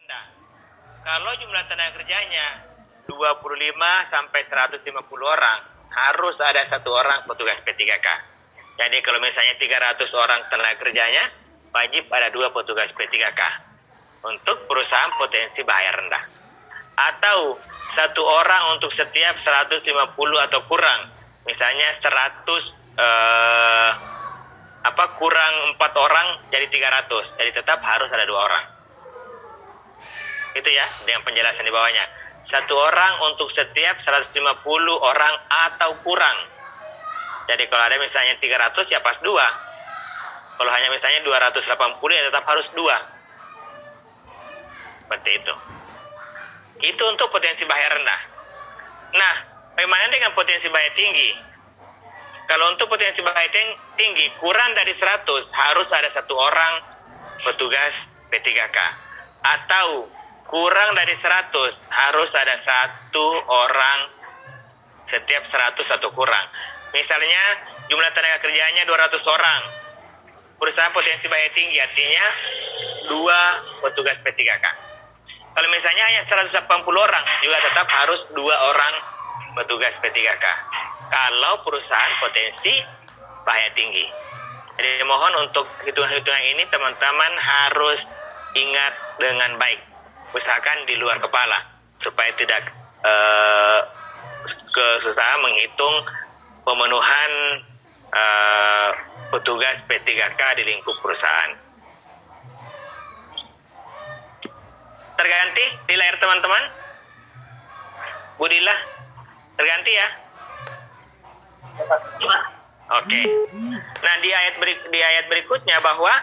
rendah. Kalau jumlah tenaga kerjanya 25 sampai 150 orang, harus ada satu orang petugas P3K. Jadi kalau misalnya 300 orang tenaga kerjanya, wajib ada 2 petugas P3K untuk perusahaan potensi bahaya rendah. Atau satu orang untuk setiap 150 atau kurang. Misalnya 100 kurang 4 orang jadi 300. Jadi tetap harus ada 2 orang. Itu ya dengan penjelasan di bawahnya. Satu orang untuk setiap 150 orang atau kurang. Jadi kalau ada misalnya 300 ya pas 2. Kalau hanya misalnya 280 ya tetap harus 2. Seperti itu. Itu untuk potensi bahaya rendah. Nah, bagaimana dengan potensi bahaya tinggi? Kalau untuk potensi bahaya tinggi kurang dari 100 harus ada satu orang petugas P3K. Atau kurang dari 100 harus ada satu orang setiap 100 atau kurang. Misalnya jumlah tenaga kerjanya 200 orang. Perusahaan potensi bahaya tinggi artinya 2 petugas P3K. Kalau misalnya hanya 180 orang, juga tetap harus 2 orang petugas P3K. Kalau perusahaan potensi bahaya tinggi. Jadi mohon untuk hitungan-hitungan ini teman-teman harus ingat dengan baik. Usahakan di luar kepala supaya tidak kesusahan menghitung pemenuhan petugas P3K di lingkup perusahaan. Terganti di layar teman-teman? Budillah, terganti ya? Oke. Nah di ayat berikutnya bahwa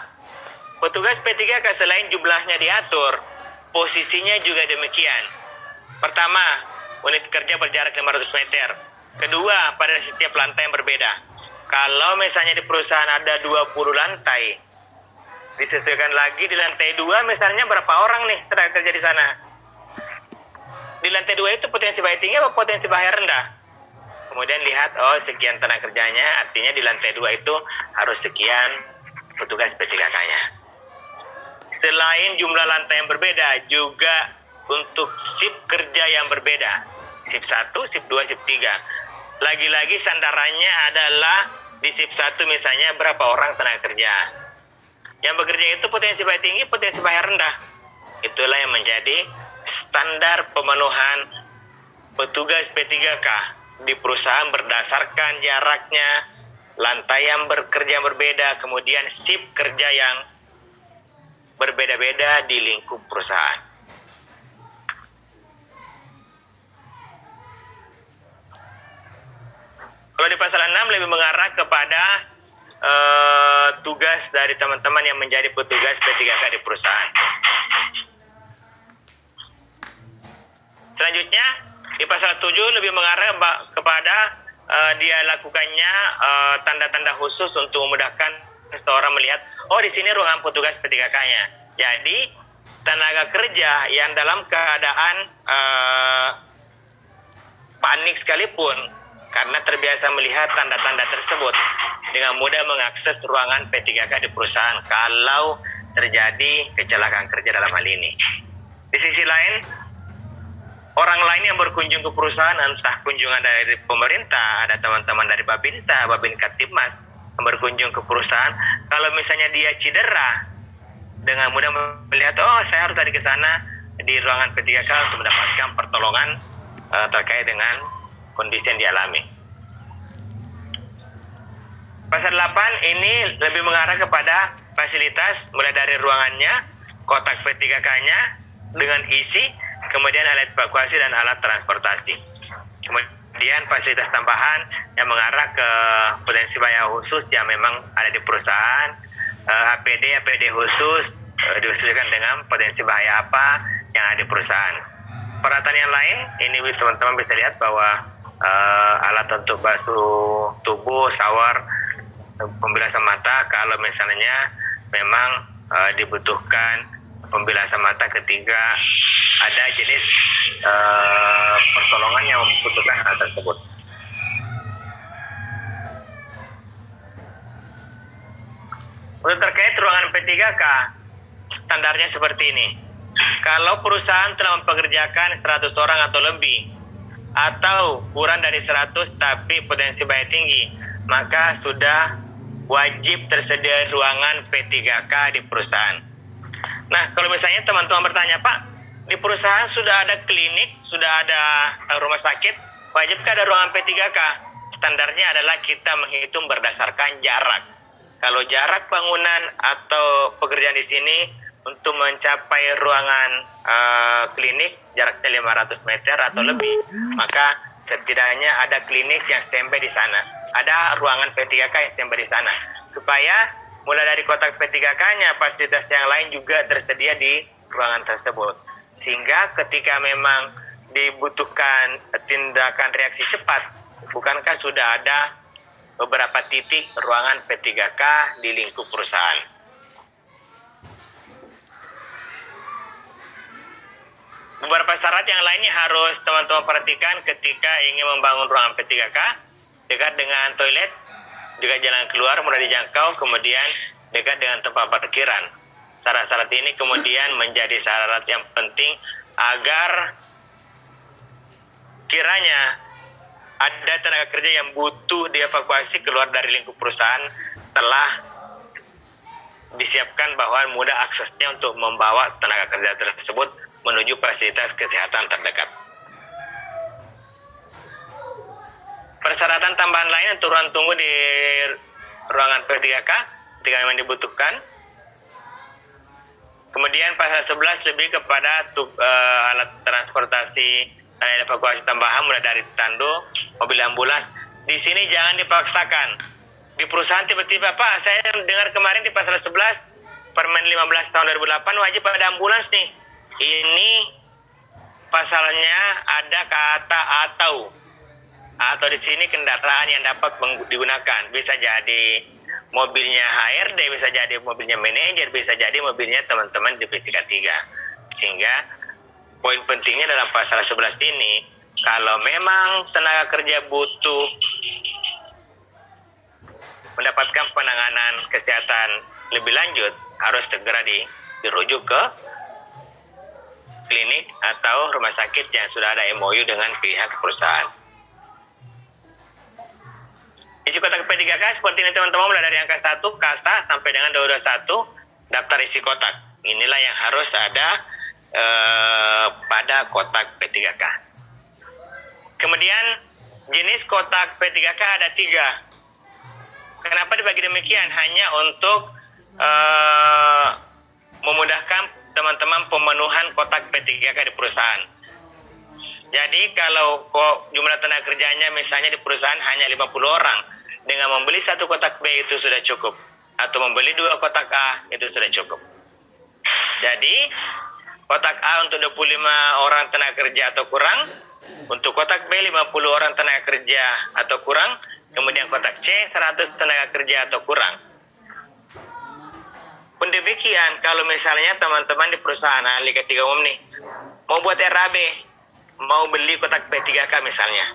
petugas P3K selain jumlahnya diatur, posisinya juga demikian. Pertama, unit kerja berjarak 500 meter. Kedua, pada setiap lantai yang berbeda. Kalau misalnya di perusahaan ada 20 lantai, disesuaikan lagi di lantai 2 misalnya berapa orang nih tenaga kerja di sana. Di lantai 2 itu potensi bahaya tinggi atau potensi bahaya rendah? Kemudian lihat, oh sekian tenaga kerjanya, artinya di lantai 2 itu harus sekian petugas P3K-nya. Selain jumlah lantai yang berbeda, juga untuk shift kerja yang berbeda. Shift 1, shift 2, shift 3. Lagi-lagi sandarannya adalah di shift 1 misalnya berapa orang tenaga kerja. Yang bekerja itu potensi bahaya tinggi, potensi bahaya rendah. Itulah yang menjadi standar pemenuhan petugas P3K di perusahaan berdasarkan jaraknya, lantai yang bekerja berbeda, kemudian shift kerja yang berbeda-beda di lingkup perusahaan. Kalau di pasal 6 lebih mengarah kepada tugas dari teman-teman yang menjadi petugas P3K di perusahaan. Selanjutnya di pasal 7 lebih mengarah kepada dia lakukannya tanda-tanda khusus untuk memudahkan seseorang melihat, oh di sini ruangan petugas P3K-nya. Jadi tenaga kerja yang dalam keadaan panik sekalipun karena terbiasa melihat tanda-tanda tersebut, dengan mudah mengakses ruangan P3K di perusahaan kalau terjadi kecelakaan kerja dalam hal ini. Di sisi lain, orang lain yang berkunjung ke perusahaan, entah kunjungan dari pemerintah, ada teman-teman dari Babinsa, Babinkartipmas yang berkunjung ke perusahaan, kalau misalnya dia cedera, dengan mudah melihat, oh saya harus tadi ke sana di ruangan P3K untuk mendapatkan pertolongan terkait dengan kondisi yang dialami. Pasal 8 ini lebih mengarah kepada fasilitas mulai dari ruangannya, kotak P3K-nya dengan isi, kemudian alat evakuasi dan alat transportasi. Kemudian fasilitas tambahan yang mengarah ke potensi bahaya khusus yang memang ada di perusahaan, APD khusus disesuaikan dengan potensi bahaya apa yang ada di perusahaan. Peralatan yang lain, ini teman-teman bisa lihat bahwa alat untuk basuh tubuh, shower, pembilasan mata kalau misalnya memang dibutuhkan pembilasan mata ketika ada jenis pertolongan yang membutuhkan hal tersebut. Untuk terkait ruangan P3K, standarnya seperti ini. Kalau perusahaan telah mempekerjakan 100 orang atau lebih, atau kurang dari 100 tapi potensi bahaya tinggi, maka sudah wajib tersedia ruangan P3K di perusahaan. Nah, kalau misalnya teman-teman bertanya, Pak, di perusahaan sudah ada klinik, sudah ada rumah sakit, wajibkah ada ruangan P3K? Standarnya adalah kita menghitung berdasarkan jarak. Kalau jarak bangunan atau pekerjaan di sini untuk mencapai ruangan klinik jaraknya 500 meter atau lebih, maka setidaknya ada klinik yang standby di sana, ada ruangan P3K yang standby di sana, supaya mulai dari kotak P3K-nya fasilitas yang lain juga tersedia di ruangan tersebut, sehingga ketika memang dibutuhkan tindakan reaksi cepat, bukankah sudah ada beberapa titik ruangan P3K di lingkup perusahaan. Beberapa syarat yang lainnya harus teman-teman perhatikan ketika ingin membangun ruangan P3K: dekat dengan toilet, juga jalan keluar mudah dijangkau, kemudian dekat dengan tempat parkiran. Syarat-syarat ini kemudian menjadi syarat yang penting agar kiranya ada tenaga kerja yang butuh dievakuasi keluar dari lingkup perusahaan telah disiapkan bahwa mudah aksesnya untuk membawa tenaga kerja tersebut menuju fasilitas kesehatan terdekat. Persyaratan tambahan lain untuk ruang tunggu di ruangan P3K ketika memang dibutuhkan. Kemudian pasal 11 lebih kepada alat transportasi dan evakuasi tambahan mulai dari tandu, mobil ambulans. Di sini jangan dipaksakan. Di perusahaan tiba-tiba, Pak, saya dengar kemarin di pasal 11 Permen 15 tahun 2008 wajib ada ambulans nih. Ini pasalnya ada kata atau di sini kendaraan yang dapat digunakan, bisa jadi mobilnya HRD, bisa jadi mobilnya manajer, bisa jadi mobilnya teman-teman divisi K3. Sehingga poin pentingnya dalam pasal 11 ini, kalau memang tenaga kerja butuh mendapatkan penanganan kesehatan lebih lanjut, harus segera dirujuk ke klinik atau rumah sakit yang sudah ada MOU dengan pihak perusahaan. Isi kotak P3K seperti ini teman-teman, mulai dari angka 1 KASA sampai dengan 221 daftar isi kotak. Inilah yang harus ada pada kotak P3K. Kemudian jenis kotak P3K ada 3. Kenapa dibagi demikian? Hanya untuk memudahkan teman-teman pemenuhan kotak P3K di perusahaan. Jadi kalau jumlah tenaga kerjanya misalnya di perusahaan hanya 50 orang, dengan membeli 1 kotak B itu sudah cukup, atau membeli 2 kotak A itu sudah cukup. Jadi kotak A untuk 25 orang tenaga kerja atau kurang, untuk kotak B 50 orang tenaga kerja atau kurang, kemudian kotak C 100 tenaga kerja atau kurang. Pun demikian, kalau misalnya teman-teman di perusahaan ahli K3 umum nih, mau buat RAB, mau beli kotak P3K misalnya,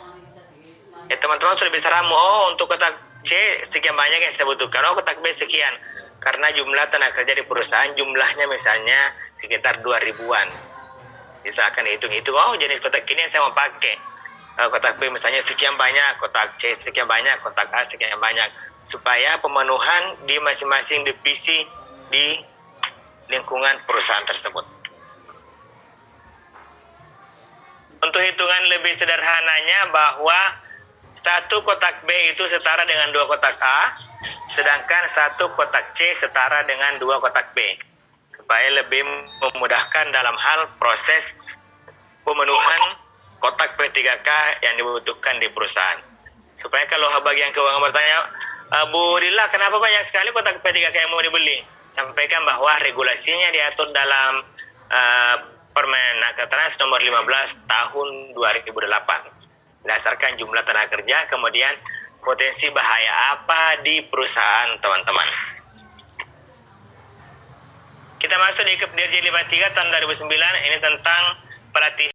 ya teman-teman sudah bisa ramu, oh untuk kotak C sekian banyak yang saya butuhkan, oh kotak B sekian, karena jumlah tenaga kerja di perusahaan jumlahnya misalnya sekitar 2.000-an. Bisa akan dihitung-hitung, oh jenis kotak ini yang saya mau pakai, kotak B misalnya sekian banyak, kotak C sekian banyak, kotak A sekian banyak, supaya pemenuhan di masing-masing divisi di lingkungan perusahaan tersebut. Untuk hitungan lebih sederhananya bahwa 1 kotak B itu setara dengan 2 kotak A, sedangkan 1 kotak C setara dengan 2 kotak B, supaya lebih memudahkan dalam hal proses pemenuhan kotak P3K yang dibutuhkan di perusahaan. Supaya kalau bagian keuangan bertanya, Bu Rila, kenapa banyak sekali kotak P3K yang mau dibeli? Sampaikan bahwa regulasinya diatur dalam Permenaker Trans nomor 15 tahun 2008. Berdasarkan jumlah tenaga kerja, kemudian potensi bahaya apa di perusahaan teman-teman. Kita masuk di Kepdirjen 53 tahun 2009, ini tentang pelatihan